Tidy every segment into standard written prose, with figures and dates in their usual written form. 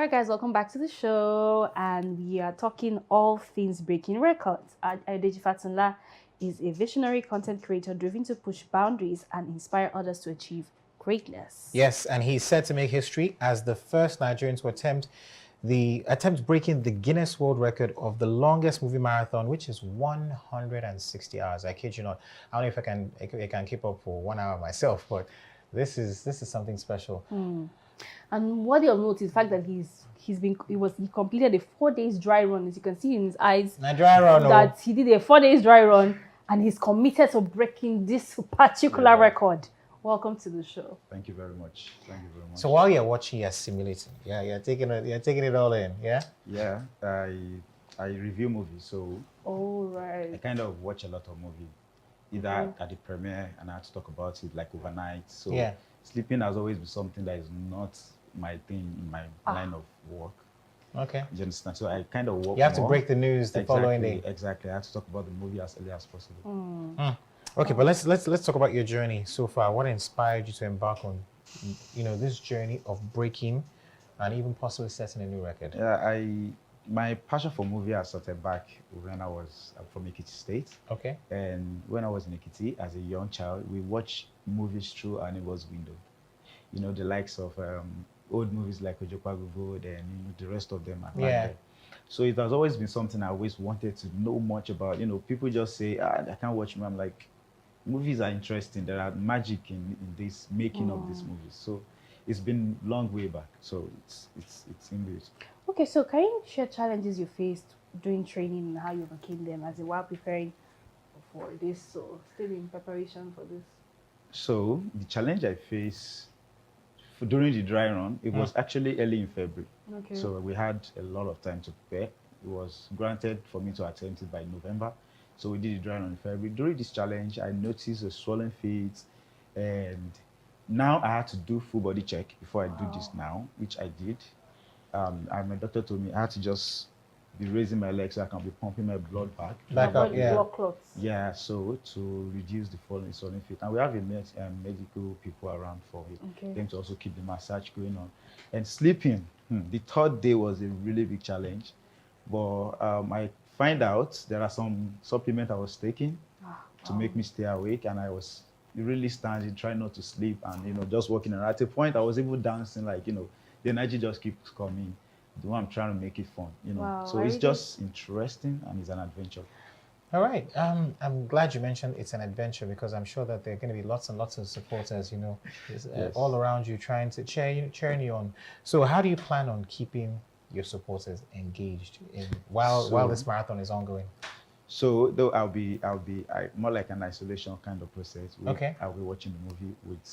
Alright guys, welcome back to the show, and we are talking all things breaking records. Ayodeji Fatunla is a visionary content creator driven to push boundaries and inspire others to achieve greatness. Yes, and he's set to make history as the first Nigerian to attempt breaking the Guinness World Record of the longest movie marathon, which is 160 hours. I kid you not. I don't know if I can keep up for 1 hour myself, but this is something special. And what you'll note is the fact that he completed a 4 days dry run, as you can see in his eyes. A dry run, that he did a 4 days dry run, and he's committed to breaking this particular record. Welcome to the show. Thank you very much. Thank you very much. So while you're watching, you're simulating. Yeah, you're taking it all in. Yeah. Yeah, I review movies, so right. I kind of watch a lot of movies, either at the premiere and I have to talk about it like overnight. So yeah, sleeping has always been something that is not my thing in my line of work. Okay. Do you understand? So I kind of work. You have to break the news the following day. Exactly. I have to talk about the movie as early as possible. Okay, but let's talk about your journey so far. What inspired you to embark on, this journey of breaking and even possibly setting a new record? Yeah, my passion for movie has started back when I'm from Ekiti State. Okay. And when I was in Ekiti as a young child, we watched movies through our neighbor's window. You know, the likes of old movies like Ojokwago Gold and the rest of them. Yeah. So it has always been something I always wanted to know much about. People just say, I can't watch them. I'm like, movies are interesting. There are magic in this making of these movies. So it's been long way back. So it's inbuilt. Okay, so can you share challenges you faced during training and how you overcame them as while preparing for this, so still in preparation for this? So the challenge I faced during the dry run, it was actually early in February. Okay. So we had a lot of time to prepare. It was granted for me to attempt it by November. So we did the dry run in February. During this challenge, I noticed a swollen feet, and now I had to do full body check before I do this now, which I did. And my doctor told me I had to just be raising my legs so I can be pumping my blood back up. Yeah. Blood clots. Yeah, so to reduce the swollen feet. And we have a medical people around for them to also keep the massage going on. And sleeping, the third day was a really big challenge. But I find out there are some supplements I was taking to make me stay awake, and I was really standing, trying not to sleep, and just walking around. At a point, I was even dancing, like the energy just keeps coming. The one I'm trying to make it fun, Wow, so it's just interesting and it's an adventure. All right. I'm glad you mentioned it's an adventure, because I'm sure that there are going to be lots and lots of supporters, all around you trying to cheering you on. So how do you plan on keeping your supporters engaged while this marathon is ongoing? So though I'll be more like an isolation kind of process. I'll be watching the movie with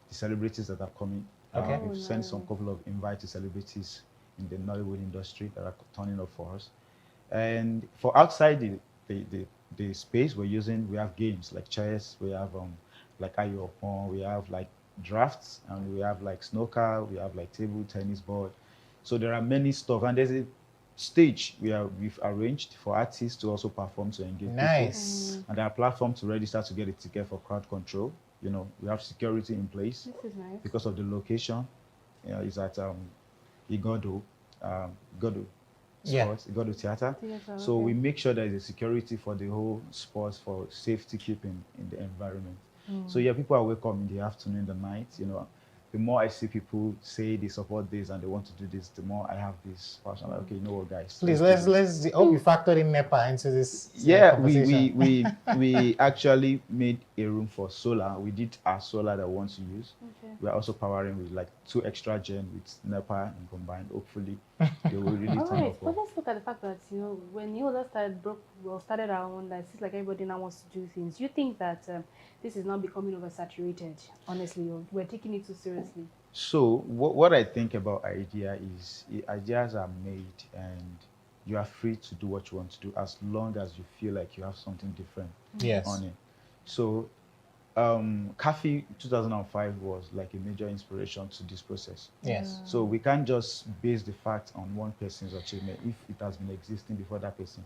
the celebrities that are coming. Okay. We've sent some couple of invited celebrities in the Nollywood industry that are turning up for us. And for outside the space we're using, we have games like chess, we have like Ayodeji, we have like drafts, and we have like snooker, we have like table tennis board. So there are many stuff, and there's a stage we've arranged for artists to also perform to engage people. And there are platforms to register to get a ticket for crowd control. We have security in place. This is nice. Because of the location. It's at Igodo Sports, Igodo Theater. So we make sure there is a security for the whole sports for safety keeping in the environment. So people are welcome in the afternoon, the night. The more I see people say they support this and they want to do this, the more I have this passion. Like, okay, you know what, guys? Please let's hope you factor in NEPA into this. Yeah, we actually made a room for solar. We did our solar that we want to use. Okay. We are also powering with like 2 extra gen with NEPA and combined. Hopefully, they will really turn up. But let's look at the fact that when Yola started our own, it seems like everybody now wants to do things. Do you think that this is now becoming oversaturated? Honestly, we're taking it too seriously. So what I think about ideas are made, and you are free to do what you want to do as long as you feel like you have something different on it. So Cafe 2005 was like a major inspiration to this process. Yes. So we can't just base the fact on one person's achievement if it has been existing before that person.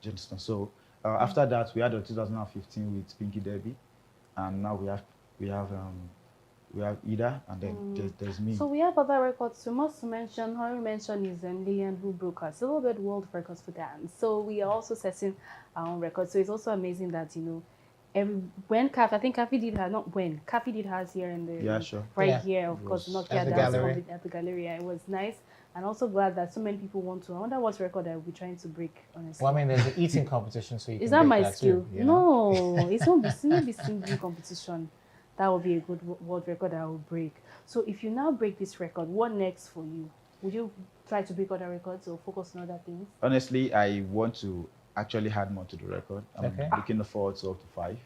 Do you understand? So after that, we had a 2015 with Pinky Derby, and now we have we have Ida, and then there's me. So we have other records too. Most to mention, honorable mention is Lillian, who broke her Silverbird World Records for dance. So we are also setting our own records. So it's also amazing that, you know, when I think Kathy did her, not when, Kathy did hers here in the, Yeah, sure. right Yeah. here, of course, not at here, the dance gallery. at the gallery. Yeah, it was nice. And also glad that so many people want to. I wonder what record I will be trying to break, honestly. Well, I mean, there's an eating competition, so you Is can that break my that skill? too, you know? No, it's not be singing competition. That would be a good world record I will break. So if you now break this record, what next for you? Would you try to break other records or focus on other things? Honestly, I want to actually add more to the record. I'm Okay. looking forward to up to 5.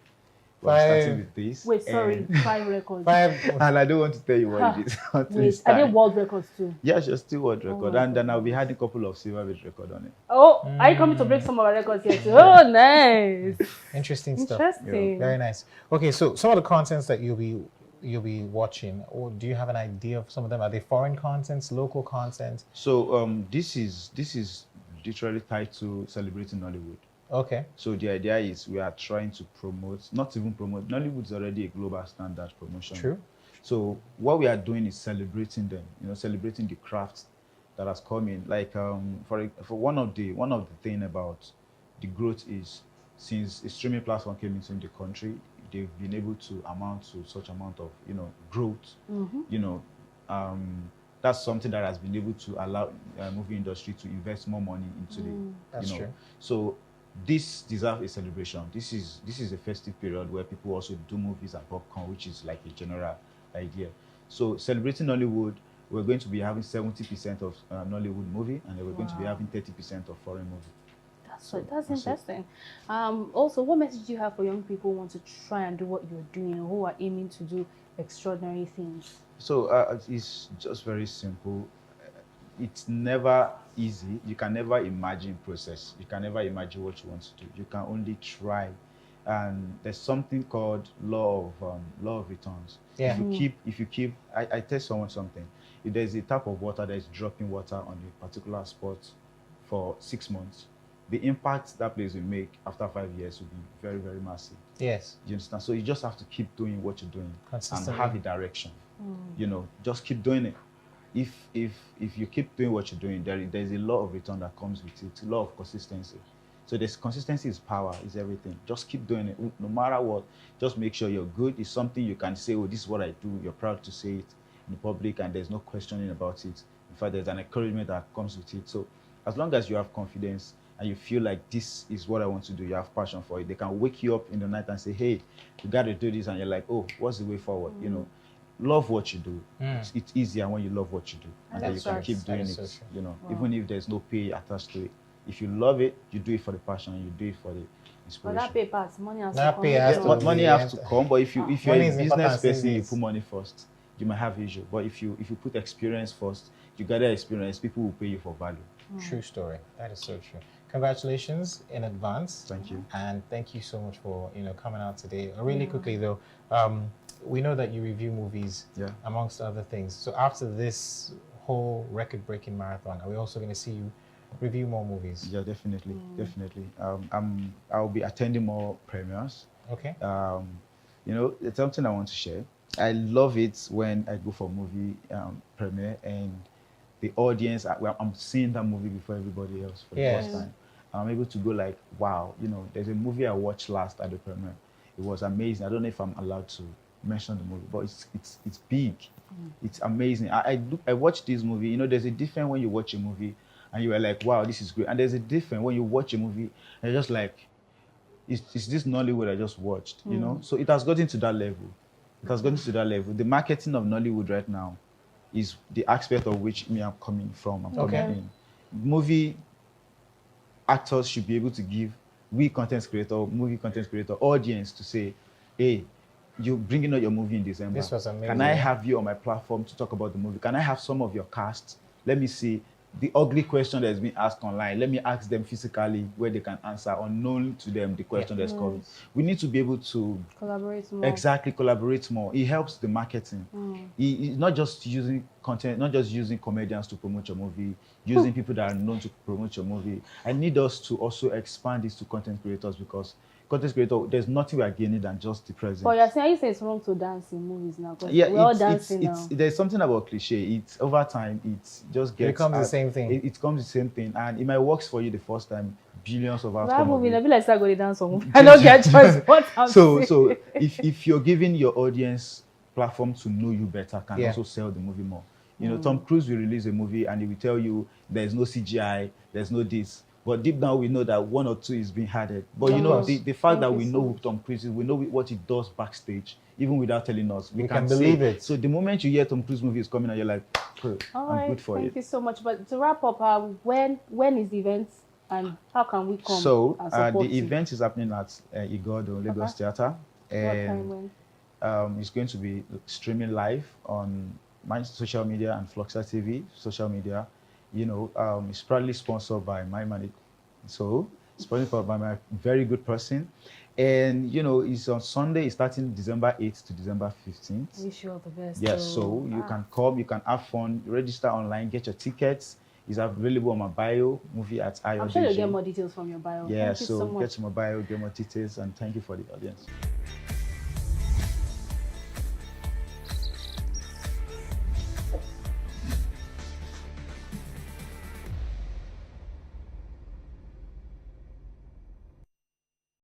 We're starting Five. with this. Wait, sorry, and- 5 records. And I don't want to tell you what it is. until Wait, it's are they time. world records too? Yeah, just still world record. my And then I'll be goodness. adding a couple of Silverbird record on it. Oh, are you coming to break some of our records here too? Oh, nice. Interesting stuff. Interesting. Very nice. Okay, so some of the contents that you'll be watching, or do you have an idea of some of them? Are they foreign contents, local content? So this is literally tied to celebrating Nollywood. Okay. So the idea is we are trying to promote, not even promote, Nollywood is already a global standard promotion. True. So what we are doing is celebrating them, you know, celebrating the craft that has come in. Like for one of the thing about the growth is, since a streaming platform came into the country, they've been able to amount to such amount of, you know, growth. You know, that's something that has been able to allow movie industry to invest more money into That's you know. true. So this deserves a celebration. This is a festive period where people also do movies and popcorn, which is like a general idea. So celebrating Nollywood, we're going to be having 70% of Nollywood movie, and then we're going to be having 30% of foreign movie. That's interesting. Also, what message do you have for young people who want to try and do what you're doing, or who are aiming to do extraordinary things? So it's just very simple. It's never easy. You can never imagine process. You can never imagine what you want to do. You can only try. And there's something called law of returns. Yeah. If you keep, I tell someone something. If there's a tap of water that is dropping water on a particular spot for 6 months, the impact that place will make after 5 years will be very, very massive. Yes. You understand? So you just have to keep doing what you're doing and Consistently. have a direction. You know, just keep doing it. If you keep doing what you're doing, there's a lot of return that comes with it, a lot of consistency. So this consistency is power, is everything. Just keep doing it, no matter what. Just make sure you're good. It's something you can say, oh, this is what I do. You're proud to say it in public, and there's no questioning about it. In fact, there's an encouragement that comes with it. So as long as you have confidence and you feel like this is what I want to do, you have passion for it, they can wake you up in the night and say, hey, you got to do this, and you're like, oh, what's the way forward? You know, love what you do. It's easier when you love what you do, and then you can keep doing it. You know, even if there's no pay attached to it. If you love it, you do it for the passion, you do it for the But inspiration. that pay pass, money has That to come. pay has Yeah, to money has to come, but if you're Money a is important business these person, you days. put money first, you might have issue. But if you put experience first, you gather experience, people will pay you for value. True story. That is so true. Congratulations in advance. Thank you. And thank you so much for coming out today. Really quickly though, we know that you review movies, amongst other things. So after this whole record-breaking marathon, are we also going to see you review more movies? Yeah, definitely, definitely. I'll be attending more premieres. Okay. You know, it's something I want to share. I love it when I go for movie premiere and the audience, I'm seeing that movie before everybody else for the first time. I'm able to go like, wow, you know, there's a movie I watched last at the premiere. It was amazing. I don't know if I'm allowed to mention the movie, but it's big. It's amazing. I watched this movie. You know, there's a difference when you watch a movie and you are like, wow, this is great. And there's a difference when you watch a movie and you're just like, it's this Nollywood I just watched, you know? So it has gotten to that level. It has gotten to that level. The marketing of Nollywood right now is the aspect of which me I'm coming from. I'm coming in. Movie actors should be able to give movie content creator, audience to say, hey, you're bringing out your movie in December. This was amazing. Can I have you on my platform to talk about the movie? Can I have some of your cast? Let me see the ugly question that's been asked online. Let me ask them physically where they can answer, unknown to them, the question that's coming. We need to be able to collaborate more. Exactly, collaborate more. It helps the marketing. It's not just using content, not just using comedians to promote your movie, using people that are known to promote your movie. I need us to also expand this to content creators, because content creator, there's nothing we are gaining than just the present. But you say it's wrong to dance in movies now. Yeah, we're all dancing now. There's something about cliche. It's over time, it just gets... It becomes the same thing. It becomes the same thing. And it might work for you the first time, billions of hours. That movie, I feel like start going dance on movie. I don't get choice. What I'm so saying. if you're giving your audience platform to know you better, can Yeah. also sell the movie more. You know, Tom Cruise will release a movie and he will tell you there's no CGI, there's no this. But deep down, we know that one or two is being added. But you know, the fact that we know who Tom Cruise is, we know what he does backstage, even without telling us. We can believe say. it. So the moment you hear Tom Cruise movie is coming out, you're like, cool, I'm good for Thank you so much. But to wrap up, when is the event and how can we come? So and support the event is happening at Igodo, Lagos Theatre. And what time, when? It's going to be streaming live on my social media and Fluxa TV social media. You know, it's proudly sponsored by my money. So it's sponsored by my very good person. And, you know, it's on Sunday. It's starting December 8th to December 15th. I wish you all the best. Yes, so you can come, you can have fun, register online, get your tickets. It's available on my bio, movie at Ayodeji. I'm sure you'll get more details from your bio. Yeah, Thank you so much. Get to my bio, get more details, and thank you for the audience.